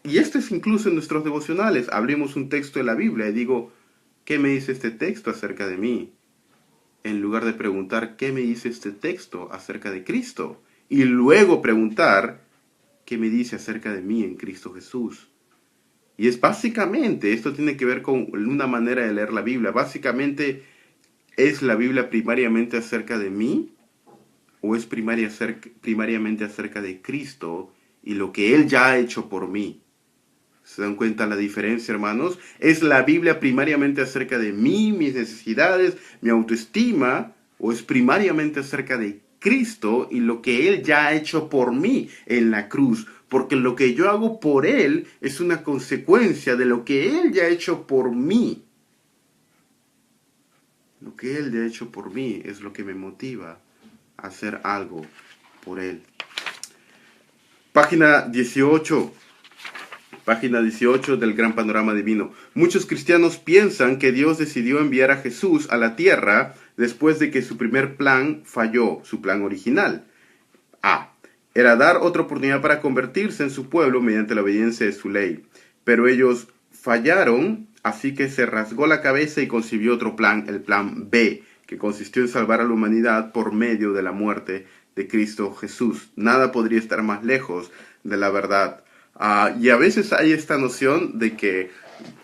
Y esto es incluso en nuestros devocionales. Abrimos un texto de la Biblia y digo, ¿qué me dice este texto acerca de mí? En lugar de preguntar, ¿qué me dice este texto acerca de Cristo? Y luego preguntar, ¿qué me dice acerca de mí en Cristo Jesús? Y es básicamente, esto tiene que ver con una manera de leer la Biblia. Básicamente, ¿es la Biblia primariamente acerca de mí? ¿O es primariamente acerca de Cristo y lo que Él ya ha hecho por mí? ¿Se dan cuenta la diferencia, hermanos? ¿Es la Biblia primariamente acerca de mí, mis necesidades, mi autoestima? ¿O es primariamente acerca de Cristo y lo que Él ya ha hecho por mí en la cruz? Porque lo que yo hago por Él es una consecuencia de lo que Él ya ha hecho por mí. Lo que Él ya ha hecho por mí es lo que me motiva a hacer algo por Él. Página 18. Página 18 del Gran Panorama Divino. Muchos cristianos piensan que Dios decidió enviar a Jesús a la tierra después de que su primer plan falló, su plan original. A. Era dar otra oportunidad para convertirse en su pueblo mediante la obediencia de su ley. Pero ellos fallaron, así que se rasgó la cabeza y concibió otro plan, el plan B, que consistió en salvar a la humanidad por medio de la muerte de Cristo Jesús. Nada podría estar más lejos de la verdad. Y a veces hay esta noción de que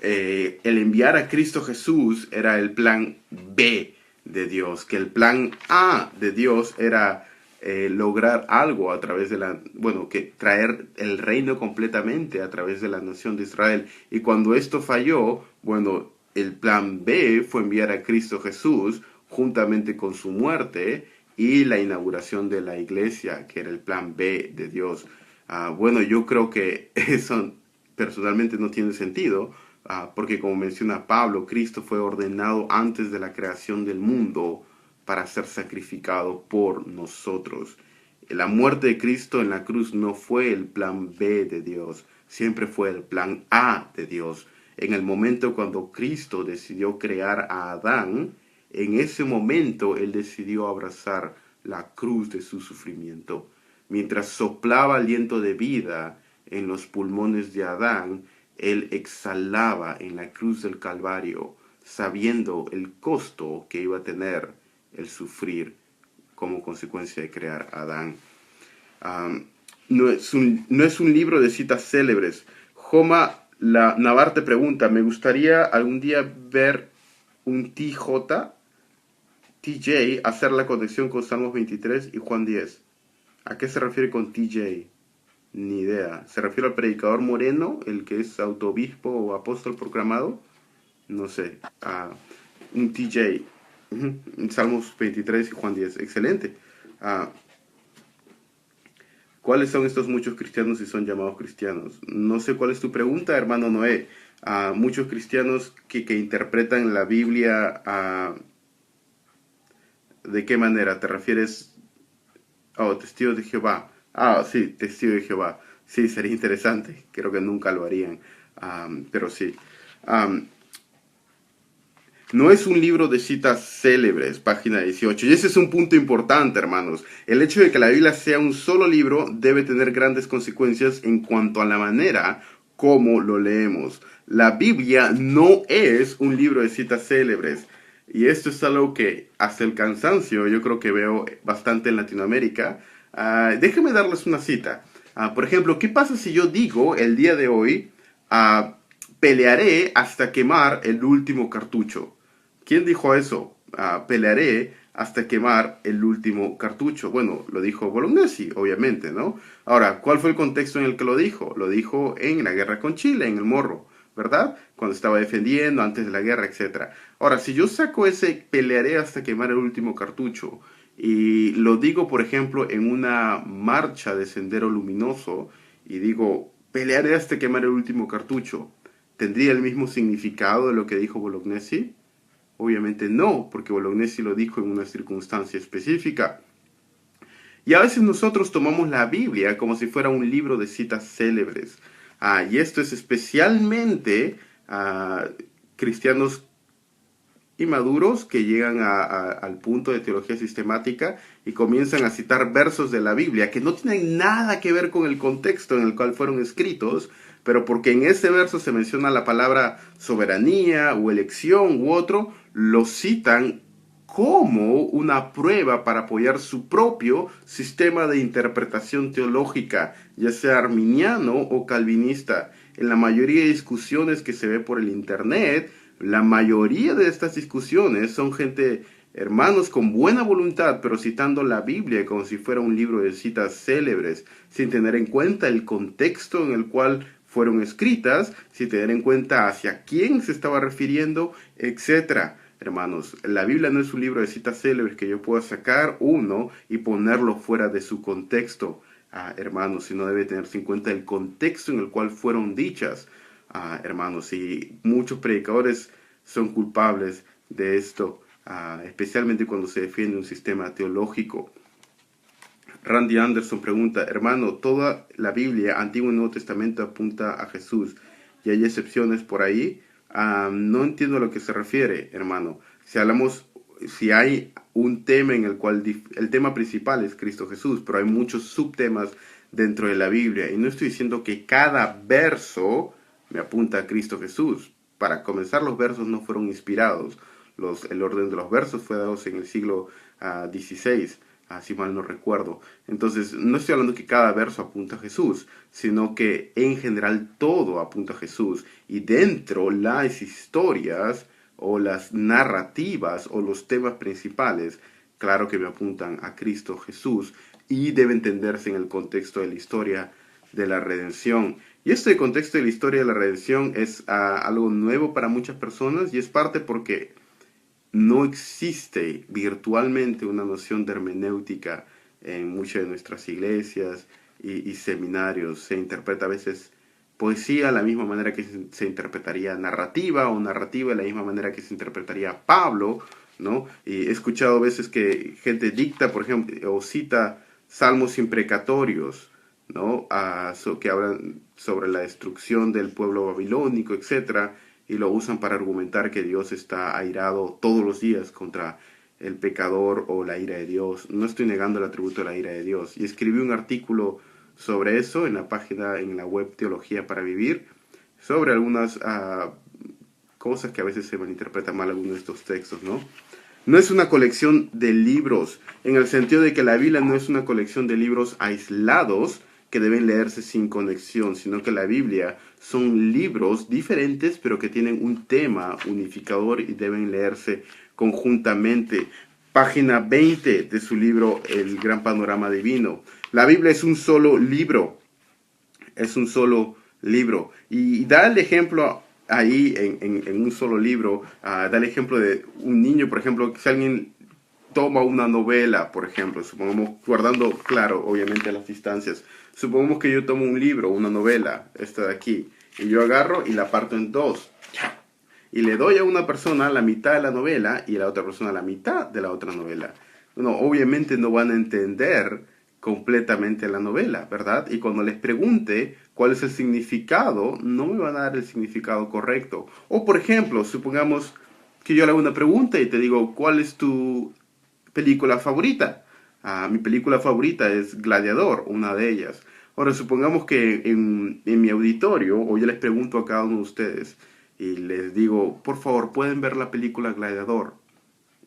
el enviar a Cristo Jesús era el plan B de Dios, que el plan A de Dios era lograr algo a través de que traer el reino completamente a través de la nación de Israel. Y cuando esto falló, el plan B fue enviar a Cristo Jesús juntamente con su muerte y la inauguración de la iglesia, que era el plan B de Dios. Yo creo que eso personalmente no tiene sentido, porque como menciona Pablo, Cristo fue ordenado antes de la creación del mundo para ser sacrificado por nosotros. La muerte de Cristo en la cruz no fue el plan B de Dios, siempre fue el plan A de Dios. En el momento cuando Cristo decidió crear a Adán, en ese momento Él decidió abrazar la cruz de su sufrimiento. Mientras soplaba aliento de vida en los pulmones de Adán, Él exhalaba en la cruz del Calvario, sabiendo el costo que iba a tener el sufrir como consecuencia de crear a Adán. No es un libro de citas célebres. Joma Navar te pregunta, me gustaría algún día ver un TJ, hacer la conexión con Salmos 23 y Juan 10. ¿A qué se refiere con TJ? Ni idea. ¿Se refiere al predicador Moreno, el que es autoobispo o apóstol proclamado? No sé. Un TJ. Salmos 23 y Juan 10. Excelente. ¿Cuáles son estos muchos cristianos y son llamados cristianos? No sé cuál es tu pregunta, hermano Noé. Muchos cristianos que interpretan la Biblia, ¿de qué manera? ¿Te refieres? Oh, testigos de Jehová. Sí, testigo de Jehová. Sí, sería interesante. Creo que nunca lo harían. Pero sí. No es un libro de citas célebres, página 18. Y ese es un punto importante, hermanos. El hecho de que la Biblia sea un solo libro debe tener grandes consecuencias en cuanto a la manera como lo leemos. La Biblia no es un libro de citas célebres. Y esto es algo que hasta el cansancio yo creo que veo bastante en Latinoamérica. Déjenme darles una cita. Por ejemplo, ¿qué pasa si yo digo el día de hoy, pelearé hasta quemar el último cartucho? ¿Quién dijo eso? Pelearé hasta quemar el último cartucho. Bueno, lo dijo Bolognesi, obviamente, ¿no? Ahora, ¿cuál fue el contexto en el que lo dijo? Lo dijo en la guerra con Chile, en el Morro, ¿verdad? Cuando estaba defendiendo, antes de la guerra, etc. Ahora, si yo saco ese pelearé hasta quemar el último cartucho y lo digo, por ejemplo, en una marcha de Sendero Luminoso y digo, pelearé hasta quemar el último cartucho, ¿tendría el mismo significado de lo que dijo Bolognesi? Obviamente no, porque Bolognesi lo dijo en una circunstancia específica. Y a veces nosotros tomamos la Biblia como si fuera un libro de citas célebres. Y esto es especialmente cristianos inmaduros que llegan al punto de teología sistemática y comienzan a citar versos de la Biblia que no tienen nada que ver con el contexto en el cual fueron escritos, pero porque en ese verso se menciona la palabra soberanía o elección u otro, lo citan como una prueba para apoyar su propio sistema de interpretación teológica, ya sea arminiano o calvinista. En la mayoría de discusiones que se ve por el internet, la mayoría de estas discusiones son gente, hermanos con buena voluntad, pero citando la Biblia como si fuera un libro de citas célebres, sin tener en cuenta el contexto en el cual fueron escritas, sin tener en cuenta hacia quién se estaba refiriendo, etcétera. Hermanos, la Biblia no es un libro de citas célebres que yo pueda sacar uno y ponerlo fuera de su contexto, hermanos, sino debe tenerse en cuenta el contexto en el cual fueron dichas, hermanos, y muchos predicadores son culpables de esto, especialmente cuando se defiende un sistema teológico. Randy Anderson pregunta, hermano, toda la Biblia, Antiguo y Nuevo Testamento, apunta a Jesús y hay excepciones por ahí. No entiendo a lo que se refiere, hermano. Si hay un tema en el cual el tema principal es Cristo Jesús, pero hay muchos subtemas dentro de la Biblia. Y no estoy diciendo que cada verso me apunta a Cristo Jesús. Para comenzar, los versos no fueron inspirados. El orden de los versos fue dado en el siglo XVI, si mal no recuerdo. Entonces, no estoy hablando que cada verso apunta a Jesús, sino que en general todo apunta a Jesús. Y dentro las historias o las narrativas o los temas principales, claro que me apuntan a Cristo Jesús y debe entenderse en el contexto de la historia de la redención. Y este contexto de la historia de la redención es algo nuevo para muchas personas y es parte porque no existe virtualmente una noción de hermenéutica en muchas de nuestras iglesias y seminarios. Se interpreta a veces poesía de la misma manera que se interpretaría narrativa, o narrativa de la misma manera que se interpretaría Pablo, ¿no? Y he escuchado a veces que gente dicta, por ejemplo, o cita salmos imprecatorios, ¿no? Que hablan sobre la destrucción del pueblo babilónico, etcétera, y lo usan para argumentar que Dios está airado todos los días contra el pecador o la ira de Dios. No estoy negando el atributo de la ira de Dios. Y escribí un artículo sobre eso en la página, en la web Teología para Vivir, sobre algunas cosas que a veces se malinterpretan mal algunos de estos textos, ¿no? No es una colección de libros, en el sentido de que la Biblia no es una colección de libros aislados que deben leerse sin conexión, sino que la Biblia son libros diferentes, pero que tienen un tema unificador y deben leerse conjuntamente. Página 20 de su libro El Gran Panorama Divino. La Biblia es un solo libro, es un solo libro. Y da el ejemplo ahí en un solo libro, da el ejemplo de un niño, por ejemplo, si alguien toma una novela, por ejemplo, supongamos, guardando, claro, obviamente las distancias, supongamos que yo tomo un libro, una novela, esta de aquí, y yo agarro y la parto en dos, y le doy a una persona la mitad de la novela y a la otra persona la mitad de la otra novela. Bueno, obviamente no van a entender completamente la novela, ¿verdad? Y cuando les pregunte cuál es el significado, no me van a dar el significado correcto. O por ejemplo, supongamos que yo le hago una pregunta y te digo, ¿cuál es tu película favorita? Mi película favorita es Gladiador, una de ellas. Ahora, supongamos que en mi auditorio, o yo les pregunto a cada uno de ustedes, y les digo, por favor, ¿pueden ver la película Gladiador?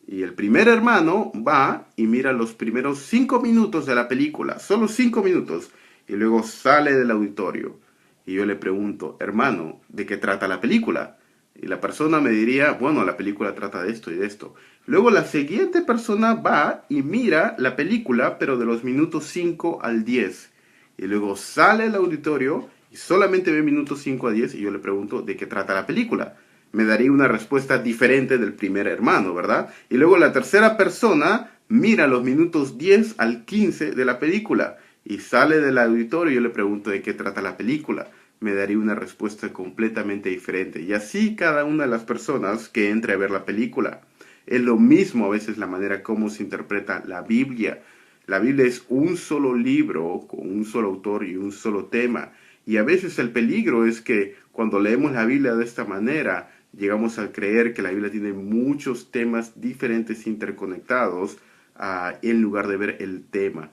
Y el primer hermano va y mira los primeros 5 minutos de la película, solo 5 minutos, y luego sale del auditorio. Y yo le pregunto, hermano, ¿de qué trata la película? Y la persona me diría, bueno, la película trata de esto y de esto. Luego la siguiente persona va y mira la película, pero de los minutos 5 al 10. Y luego sale del auditorio y solamente ve minutos 5 a 10 y yo le pregunto, ¿de qué trata la película? Me daría una respuesta diferente del primer hermano, ¿verdad? Y luego la tercera persona mira los minutos 10 al 15 de la película y sale del auditorio y yo le pregunto de qué trata la película. Me daría una respuesta completamente diferente. Y así cada una de las personas que entre a ver la película. Es lo mismo a veces la manera como se interpreta la Biblia. La Biblia es un solo libro con un solo autor y un solo tema. Y a veces el peligro es que cuando leemos la Biblia de esta manera, llegamos a creer que la Biblia tiene muchos temas diferentes interconectados en lugar de ver el tema.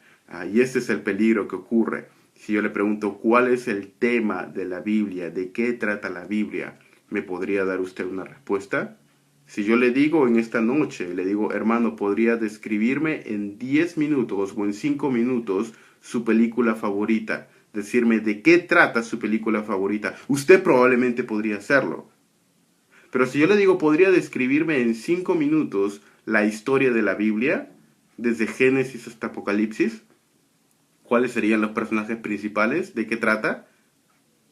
Y este es el peligro que ocurre. Si yo le pregunto cuál es el tema de la Biblia, de qué trata la Biblia, ¿me podría dar usted una respuesta? Si yo le digo en esta noche, le digo, hermano, ¿podría describirme en 10 minutos o en 5 minutos su película favorita? Decirme de qué trata su película favorita. Usted probablemente podría hacerlo. Pero si yo le digo, ¿podría describirme en 5 minutos la historia de la Biblia? Desde Génesis hasta Apocalipsis. ¿Cuáles serían los personajes principales? ¿De qué trata?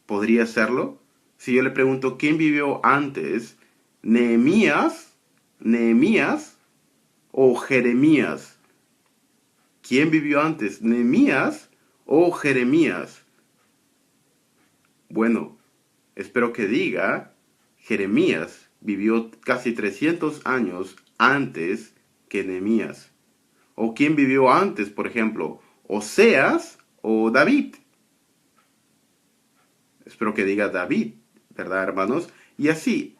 ¿Podría hacerlo? Si yo le pregunto, ¿quién vivió antes? ¿Nehemías o Jeremías? ¿Quién vivió antes? ¿Nehemías o Jeremías? Bueno, espero que diga, Jeremías vivió casi 300 años antes que Nehemías. ¿O quién vivió antes, por ejemplo? ¿Oseas o David? Espero que diga David, ¿verdad, hermanos? Y así,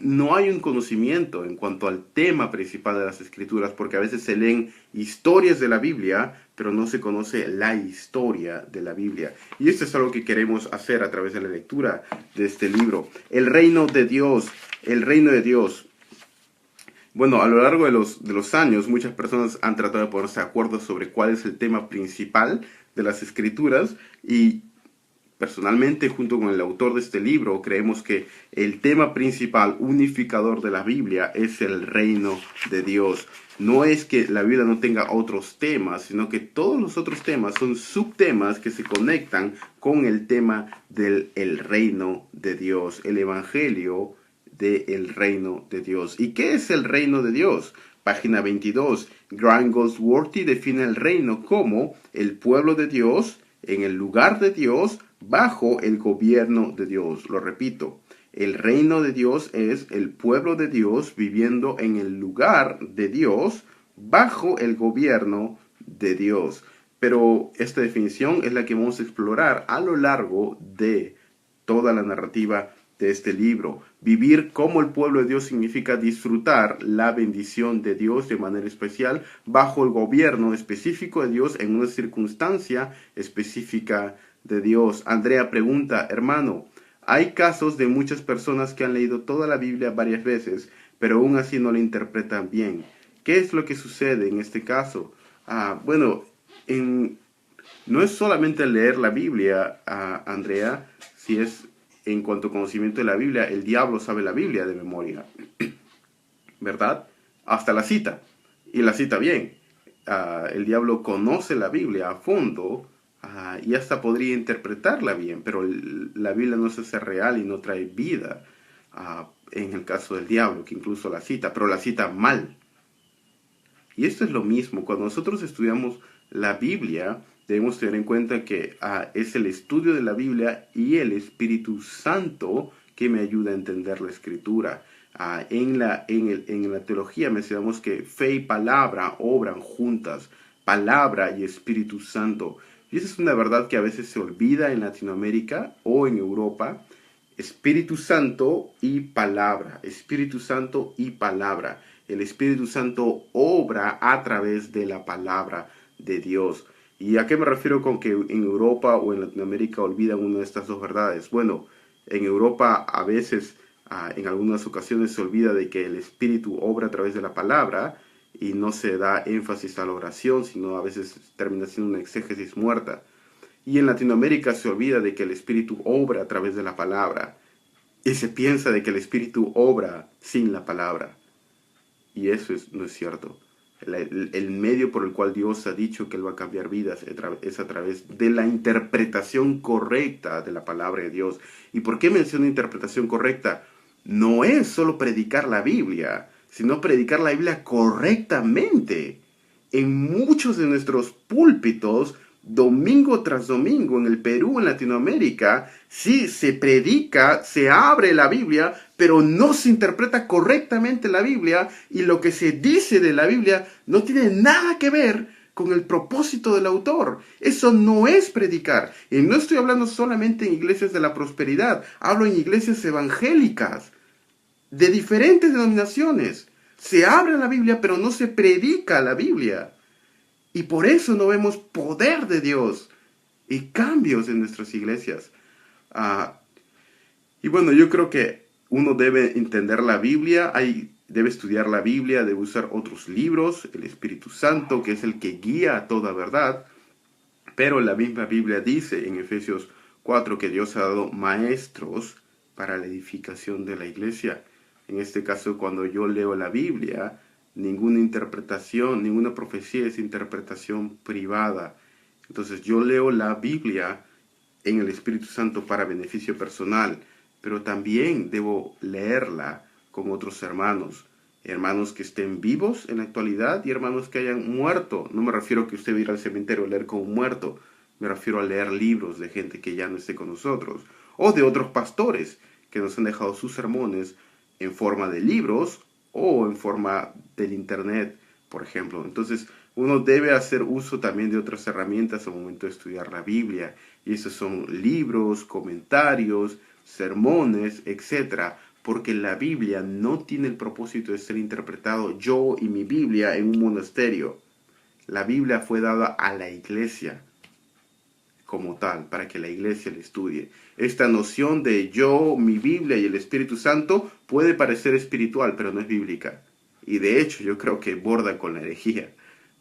no hay un conocimiento en cuanto al tema principal de las escrituras, porque a veces se leen historias de la Biblia, pero no se conoce la historia de la Biblia. Y esto es algo que queremos hacer a través de la lectura de este libro. El reino de Dios, el reino de Dios. Bueno, a lo largo de los años, muchas personas han tratado de ponerse de acuerdo sobre cuál es el tema principal de las escrituras y personalmente, junto con el autor de este libro, creemos que el tema principal unificador de la Biblia es el reino de Dios. No es que la Biblia no tenga otros temas, sino que todos los otros temas son subtemas que se conectan con el tema del reino de Dios, el evangelio del reino de Dios. ¿Y qué es el reino de Dios? Página 22. Grant Goldsworthy define el reino como el pueblo de Dios en el lugar de Dios bajo el gobierno de Dios. Lo repito, el reino de Dios es el pueblo de Dios viviendo en el lugar de Dios bajo el gobierno de Dios. Pero esta definición es la que vamos a explorar a lo largo de toda la narrativa de este libro. Vivir como el pueblo de Dios significa disfrutar la bendición de Dios de manera especial bajo el gobierno específico de Dios en una circunstancia específica de Dios. Andrea pregunta, hermano, hay casos de muchas personas que han leído toda la Biblia varias veces, pero aún así no la interpretan bien. ¿Qué es lo que sucede en este caso? Bueno, no es solamente leer la Biblia, Andrea, si es en cuanto a conocimiento de la Biblia, el diablo sabe la Biblia de memoria, ¿verdad? Hasta la cita, y la cita bien. El diablo conoce la Biblia a fondo y hasta podría interpretarla bien, pero la Biblia no se hace real y no trae vida en el caso del diablo, que incluso la cita, pero la cita mal. Y esto es lo mismo, cuando nosotros estudiamos la Biblia, debemos tener en cuenta que es el estudio de la Biblia y el Espíritu Santo que me ayuda a entender la Escritura. En la teología mencionamos que fe y palabra obran juntas, palabra y Espíritu Santo. Y esa es una verdad que a veces se olvida en Latinoamérica o en Europa. Espíritu Santo y palabra, Espíritu Santo y palabra. El Espíritu Santo obra a través de la palabra de Dios. ¿Y a qué me refiero con que en Europa o en Latinoamérica olvidan una de estas dos verdades? Bueno, en Europa a veces, en algunas ocasiones se olvida de que el Espíritu obra a través de la palabra y no se da énfasis a la oración, sino a veces termina siendo una exégesis muerta. Y en Latinoamérica se olvida de que el Espíritu obra a través de la palabra y se piensa de que el Espíritu obra sin la palabra. Y eso no es cierto. El medio por el cual Dios ha dicho que Él va a cambiar vidas es a través de la interpretación correcta de la palabra de Dios. ¿Y por qué menciono interpretación correcta? No es solo predicar la Biblia, sino predicar la Biblia correctamente. En muchos de nuestros púlpitos, domingo tras domingo, en el Perú, en Latinoamérica, sí se predica, se abre la Biblia, pero no se interpreta correctamente la Biblia y lo que se dice de la Biblia no tiene nada que ver con el propósito del autor. Eso no es predicar. Y no estoy hablando solamente en iglesias de la prosperidad, hablo en iglesias evangélicas. de diferentes denominaciones. Se abre la Biblia, pero no se predica la Biblia. Y por eso no vemos poder de Dios y cambios en nuestras iglesias. Y bueno, yo creo que uno debe entender la Biblia, debe estudiar la Biblia, debe usar otros libros, el Espíritu Santo, que es el que guía a toda verdad. Pero la misma Biblia dice en Efesios 4 que Dios ha dado maestros para la edificación de la iglesia. En este caso, cuando yo leo la Biblia, ninguna interpretación, ninguna profecía es interpretación privada. Entonces yo leo la Biblia en el Espíritu Santo para beneficio personal, pero también debo leerla con otros hermanos. Hermanos que estén vivos en la actualidad y hermanos que hayan muerto. No me refiero a que usted va a ir al cementerio a leer con un muerto. Me refiero a leer libros de gente que ya no esté con nosotros. O de otros pastores que nos han dejado sus sermones en forma de libros o en forma del internet, por ejemplo. Entonces, uno debe hacer uso también de otras herramientas al momento de estudiar la Biblia. Y esos son libros, comentarios, sermones, etcétera, porque la Biblia no tiene el propósito de ser interpretado yo y mi Biblia en un monasterio. La Biblia fue dada a la iglesia como tal, para que la iglesia la estudie. Esta noción de yo, mi Biblia y el Espíritu Santo puede parecer espiritual, pero no es bíblica. Y de hecho yo creo que borda con la herejía,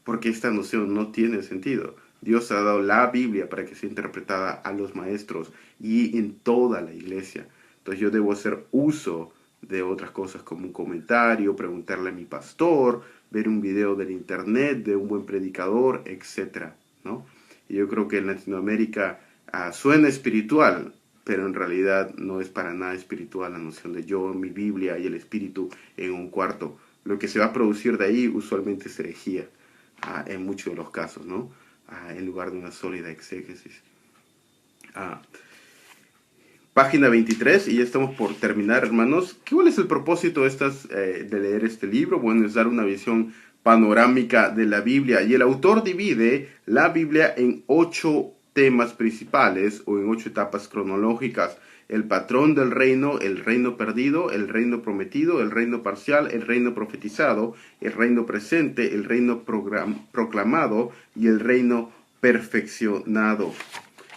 porque esta noción no tiene sentido. Dios ha dado la Biblia para que sea interpretada a los maestros y en toda la iglesia. Entonces yo debo hacer uso de otras cosas como un comentario, preguntarle a mi pastor, ver un video del internet de un buen predicador, etcétera, ¿no? Y yo creo que en Latinoamérica suena espiritual, pero en realidad no es para nada espiritual la noción de yo, mi Biblia y el Espíritu en un cuarto. Lo que se va a producir de ahí usualmente es herejía, en muchos de los casos, ¿no? En lugar de una sólida exégesis. Página 23, y ya estamos por terminar, hermanos. ¿Cuál es el propósito de leer este libro? Bueno, es dar una visión panorámica de la Biblia. Y el autor divide la Biblia en 8 temas principales o en 8 etapas cronológicas. El patrón del reino, el reino perdido, el reino prometido, el reino parcial, el reino profetizado, el reino presente, el reino proclamado y el reino perfeccionado.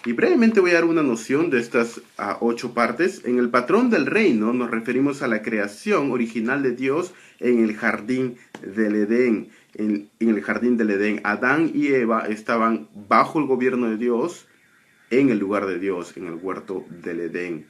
Y brevemente voy a dar una noción de estas 8 partes. En el patrón del reino nos referimos a la creación original de Dios en el jardín del Edén. En el jardín del Edén, Adán y Eva estaban bajo el gobierno de Dios, en el lugar de Dios, en el huerto del Edén.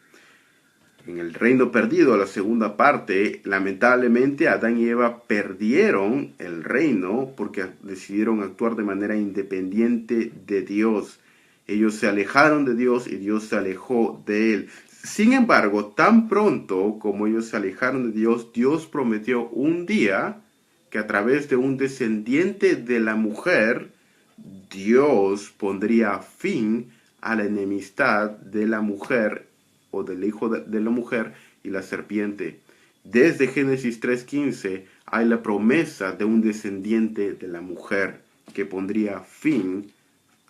En el reino perdido, la segunda parte, lamentablemente Adán y Eva perdieron el reino porque decidieron actuar de manera independiente de Dios. Ellos se alejaron de Dios y Dios se alejó de él. Sin embargo, tan pronto como ellos se alejaron de Dios, Dios prometió un día que a través de un descendiente de la mujer, Dios pondría fin a la enemistad de la mujer o del hijo de la mujer y la serpiente. Desde Génesis 3:15 hay la promesa de un descendiente de la mujer que pondría fin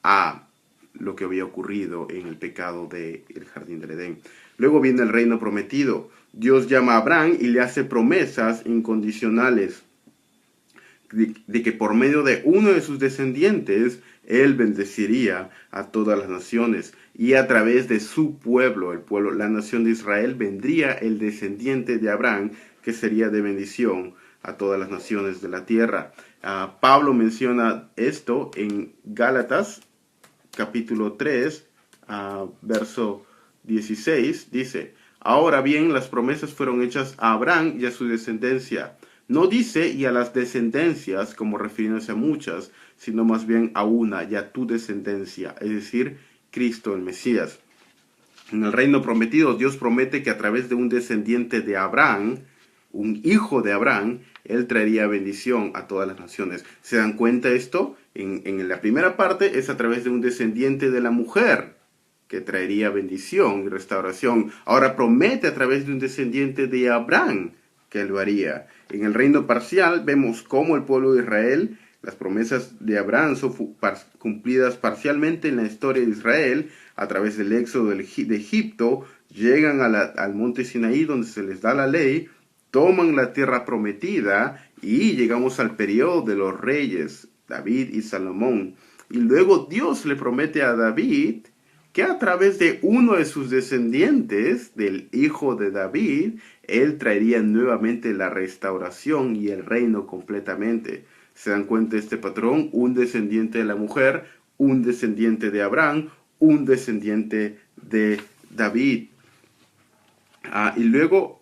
a lo que había ocurrido en el pecado del jardín del Edén. Luego viene el reino prometido. Dios llama a Abraham y le hace promesas incondicionales de que por medio de uno de sus descendientes él bendeciría a todas las naciones, y a través de su pueblo, la nación de Israel, vendría el descendiente de Abraham, que sería de bendición a todas las naciones de la tierra. Pablo menciona esto en Gálatas capítulo 3, verso 16, dice: ahora bien, las promesas fueron hechas a Abraham y a su descendencia. No dice y a las descendencias como refiriéndose a muchas, sino más bien a una y a tu descendencia, es decir, Cristo el Mesías. En el reino prometido, Dios promete que a través de un descendiente de Abraham, un hijo de Abraham, él traería bendición a todas las naciones. ¿Se dan cuenta esto? En la primera parte es a través de un descendiente de la mujer que traería bendición y restauración. Ahora promete a través de un descendiente de Abraham que lo haría. En el reino parcial vemos cómo el pueblo de Israel, las promesas de Abraham son cumplidas parcialmente en la historia de Israel a través del éxodo de Egipto, llegan al monte Sinaí donde se les da la ley, toman la tierra prometida y llegamos al periodo de los reyes, David y Salomón. Y luego Dios le promete a David que a través de uno de sus descendientes, del hijo de David, él traería nuevamente la restauración y el reino completamente. ¿Se dan cuenta de este patrón? Un descendiente de la mujer, un descendiente de Abraham, un descendiente de David. Y luego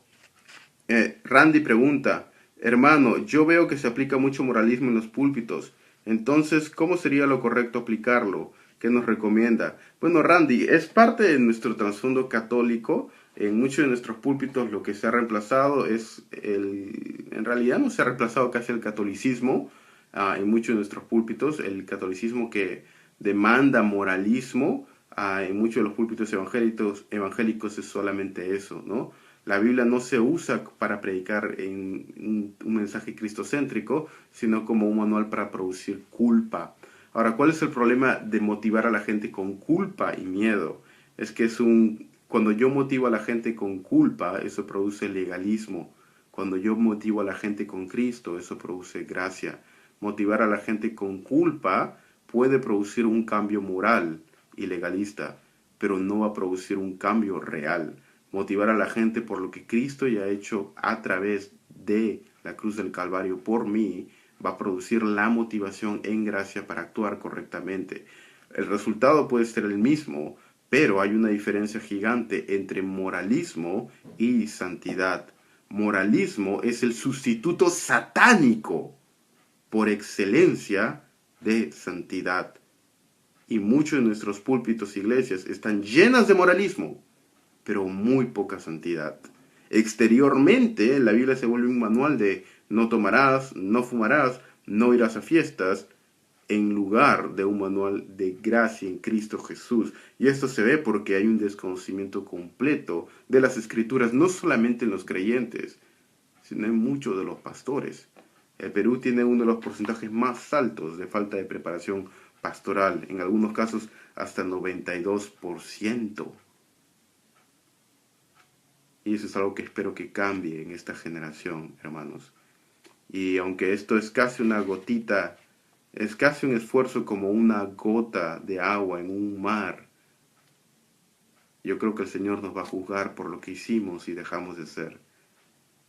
Randy pregunta, hermano, yo veo que se aplica mucho moralismo en los púlpitos. Entonces, ¿cómo sería lo correcto aplicarlo? ¿Qué nos recomienda? Bueno, Randy, es parte de nuestro trasfondo católico. En muchos de nuestros púlpitos lo que se ha reemplazado es en realidad no se ha reemplazado casi el catolicismo. En muchos de nuestros púlpitos, el catolicismo que demanda moralismo, en muchos de los púlpitos evangélicos es solamente eso, ¿no? La Biblia no se usa para predicar en un mensaje cristocéntrico, sino como un manual para producir culpa. Ahora, ¿cuál es el problema de motivar a la gente con culpa y miedo? Es que cuando yo motivo a la gente con culpa, eso produce legalismo. Cuando yo motivo a la gente con Cristo, eso produce gracia. Motivar a la gente con culpa puede producir un cambio moral y legalista, pero no va a producir un cambio real. Motivar a la gente por lo que Cristo ya ha hecho a través de la cruz del Calvario por mí, va a producir la motivación en gracia para actuar correctamente. El resultado puede ser el mismo, pero hay una diferencia gigante entre moralismo y santidad. Moralismo es el sustituto satánico por excelencia de santidad. Y muchos de nuestros púlpitos e iglesias están llenas de moralismo, pero muy poca santidad. Exteriormente, la Biblia se vuelve un manual de no tomarás, no fumarás, no irás a fiestas, en lugar de un manual de gracia en Cristo Jesús. Y esto se ve porque hay un desconocimiento completo de las Escrituras, no solamente en los creyentes, sino en muchos de los pastores. El Perú tiene uno de los porcentajes más altos de falta de preparación pastoral, en algunos casos hasta 92%. Y eso es algo que espero que cambie en esta generación, hermanos. Y aunque esto es casi una gotita, es casi un esfuerzo como una gota de agua en un mar, yo creo que el Señor nos va a juzgar por lo que hicimos y dejamos de hacer.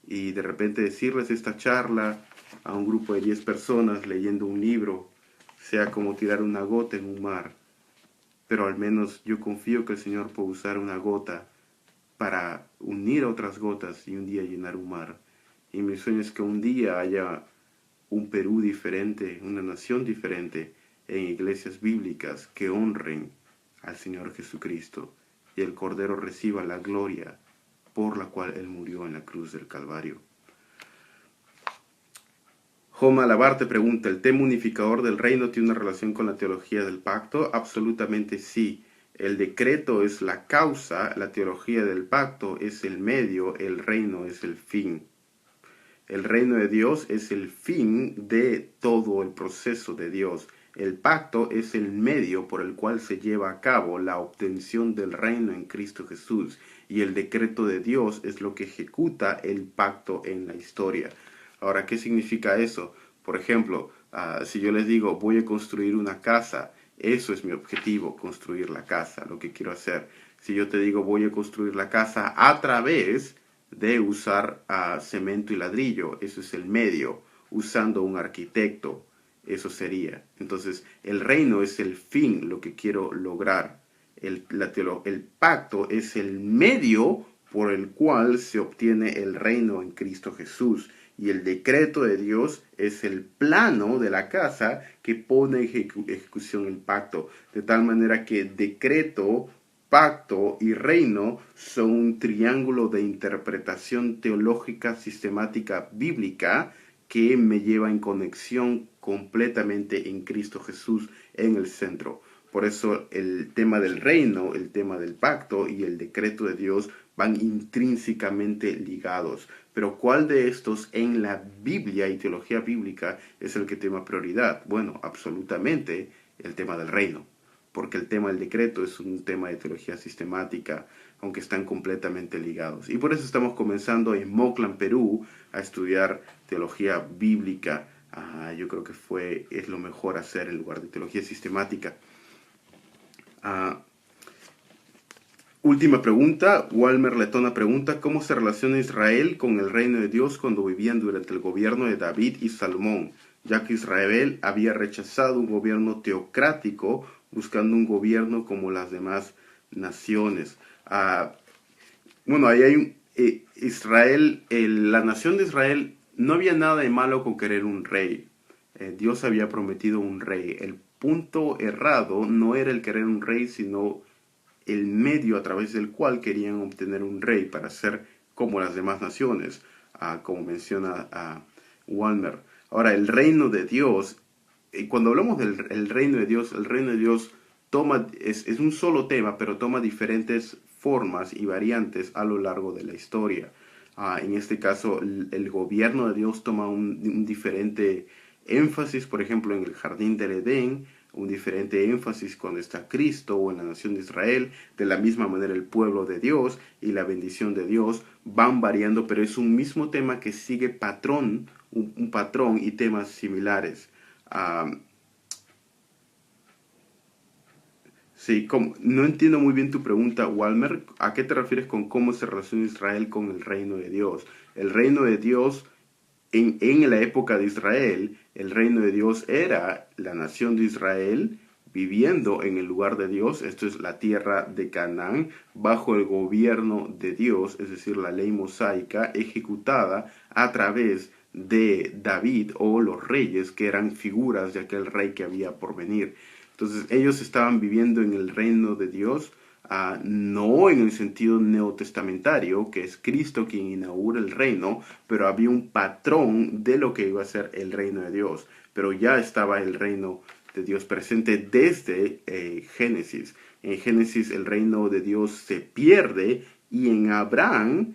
Y de repente decirles esta charla a un grupo de 10 personas leyendo un libro, sea como tirar una gota en un mar. Pero al menos yo confío que el Señor puede usar una gota para unir a otras gotas y un día llenar un mar. Y mi sueño es que un día haya un Perú diferente, una nación diferente en iglesias bíblicas que honren al Señor Jesucristo y el Cordero reciba la gloria por la cual Él murió en la cruz del Calvario. Joma Labar te pregunta, ¿el tema unificador del reino tiene una relación con la teología del pacto? Absolutamente sí. El decreto es la causa, la teología del pacto es el medio, el reino es el fin. El reino de Dios es el fin de todo el proceso de Dios. El pacto es el medio por el cual se lleva a cabo la obtención del reino en Cristo Jesús. Y el decreto de Dios es lo que ejecuta el pacto en la historia. Ahora, ¿qué significa eso? Por ejemplo, si yo les digo, voy a construir una casa, eso es mi objetivo, construir la casa, lo que quiero hacer. Si yo te digo, voy a construir la casa a través de usar cemento y ladrillo, eso es el medio, usando un arquitecto, eso sería. Entonces, el reino es el fin, lo que quiero lograr. El pacto es el medio por el cual se obtiene el reino en Cristo Jesús. Y el decreto de Dios es el plano de la casa que pone en ejecución el pacto. De tal manera que decreto, pacto y reino son un triángulo de interpretación teológica, sistemática, bíblica, que me lleva en conexión completamente en Cristo Jesús en el centro. Por eso el tema del reino, el tema del pacto y el decreto de Dios van intrínsecamente ligados. Pero ¿cuál de estos en la Biblia y teología bíblica es el que toma prioridad? Bueno, absolutamente el tema del reino, porque el tema del decreto es un tema de teología sistemática. aunque están completamente ligados. Y por eso estamos comenzando en Moclan, Perú, a estudiar teología bíblica. Yo creo que es lo mejor hacer en lugar de teología sistemática. Última pregunta, Walmer Letona pregunta, ¿cómo se relaciona Israel con el reino de Dios cuando vivían durante el gobierno de David y Salomón? Ya que Israel había rechazado un gobierno teocrático, buscando un gobierno como las demás naciones. Bueno, ahí hay Israel, la nación de Israel, no había nada de malo con querer un rey. Dios había prometido un rey. El punto errado no era el querer un rey, sino el medio a través del cual querían obtener un rey para ser como las demás naciones, como menciona Walmer. Ahora, el reino de Dios, cuando hablamos del reino de Dios, el reino de Dios es un solo tema, pero toma diferentes formas y variantes a lo largo de la historia. En este caso, el gobierno de Dios toma un diferente énfasis, por ejemplo, en el jardín del Edén, un diferente énfasis cuando está Cristo o en la nación de Israel. De la misma manera, el pueblo de Dios y la bendición de Dios van variando, pero es un mismo tema que sigue un patrón y temas similares. Sí, no entiendo muy bien tu pregunta, Walmer. ¿A qué te refieres con cómo se relaciona Israel con el reino de Dios? El reino de Dios, en la época de Israel, el reino de Dios era la nación de Israel viviendo en el lugar de Dios, esto es la tierra de Canaán, bajo el gobierno de Dios, es decir, la ley mosaica ejecutada a través de David o los reyes, que eran figuras de aquel rey que había por venir. Entonces ellos estaban viviendo en el reino de Dios, no en el sentido neotestamentario, que es Cristo quien inaugura el reino, pero había un patrón de lo que iba a ser el reino de Dios. Pero ya estaba el reino de Dios presente desde Génesis. En Génesis el reino de Dios se pierde y en Abraham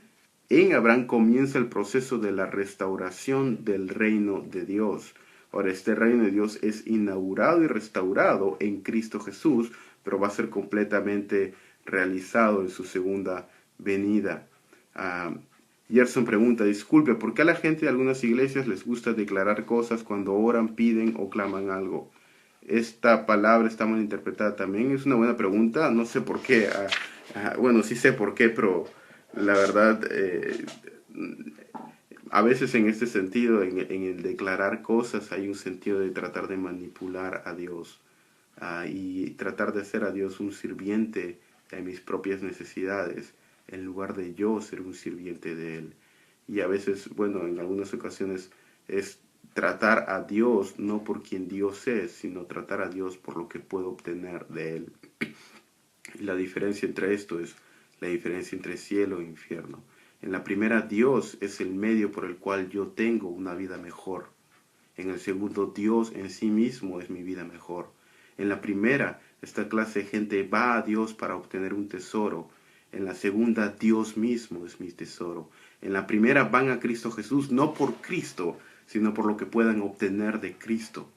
comienza el proceso de la restauración del reino de Dios. Ahora, este reino de Dios es inaugurado y restaurado en Cristo Jesús, pero va a ser completamente realizado en su segunda venida. Gerson pregunta, disculpe, ¿por qué a la gente de algunas iglesias les gusta declarar cosas cuando oran, piden o claman algo? Esta palabra está mal interpretada también. Es una buena pregunta, no sé por qué. Bueno, sí sé por qué, pero la verdad, a veces en este sentido, en el declarar cosas, hay un sentido de tratar de manipular a Dios y tratar de hacer a Dios un sirviente de mis propias necesidades, en lugar de yo ser un sirviente de Él. Y a veces, bueno, en algunas ocasiones es tratar a Dios no por quien Dios es, sino tratar a Dios por lo que puedo obtener de Él. Y la diferencia entre esto es la diferencia entre cielo e infierno. En la primera, Dios es el medio por el cual yo tengo una vida mejor. En el segundo, Dios en sí mismo es mi vida mejor. En la primera, esta clase de gente va a Dios para obtener un tesoro. En la segunda, Dios mismo es mi tesoro. En la primera van a Cristo Jesús no por Cristo, sino por lo que puedan obtener de Cristo.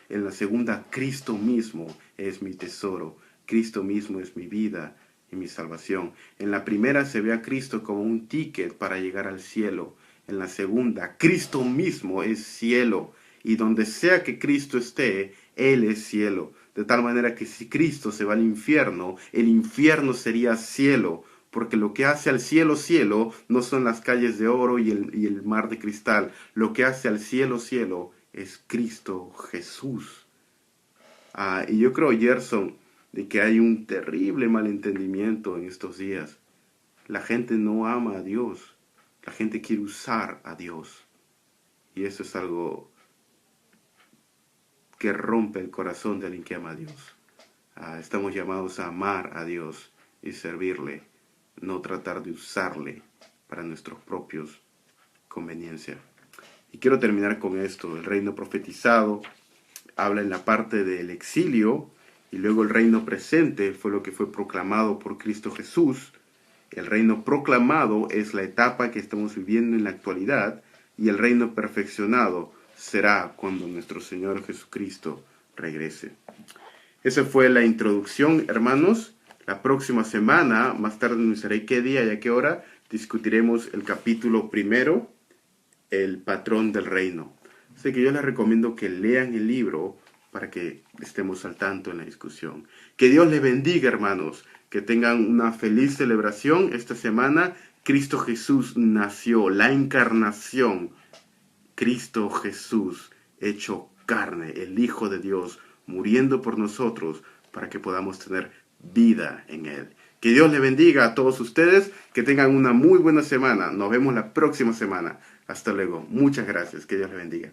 En la segunda, Cristo mismo es mi tesoro. Cristo mismo es mi vida y mi salvación. En la primera se ve a Cristo como un ticket para llegar al cielo. En la segunda, Cristo mismo es cielo. Y donde sea que Cristo esté, Él es cielo. De tal manera que si Cristo se va al infierno, el infierno sería cielo. Porque lo que hace al cielo, cielo, no son las calles de oro y el mar de cristal. Lo que hace al cielo, cielo, es Cristo Jesús. Y yo creo, Gerson, de que hay un terrible malentendimiento en estos días. La gente no ama a Dios. La gente quiere usar a Dios. Y eso es algo que rompe el corazón de alguien que ama a Dios. Estamos llamados a amar a Dios y servirle, no tratar de usarle para nuestros propios conveniencia. Y quiero terminar con esto. El reino profetizado habla en la parte del exilio, y luego el reino presente fue lo que fue proclamado por Cristo Jesús. El reino proclamado es la etapa que estamos viviendo en la actualidad, y el reino perfeccionado será cuando nuestro Señor Jesucristo regrese. Esa fue la introducción, hermanos. La próxima semana, más tarde anunciaré qué día y a qué hora, discutiremos el capítulo primero, el patrón del reino. Así que yo les recomiendo que lean el libro para que estemos al tanto en la discusión. Que Dios les bendiga, hermanos. Que tengan una feliz celebración esta semana. Cristo Jesús nació, la encarnación. Cristo Jesús hecho carne, el Hijo de Dios, muriendo por nosotros para que podamos tener vida en Él. Que Dios le bendiga a todos ustedes, que tengan una muy buena semana. Nos vemos la próxima semana. Hasta luego. Muchas gracias. Que Dios le bendiga.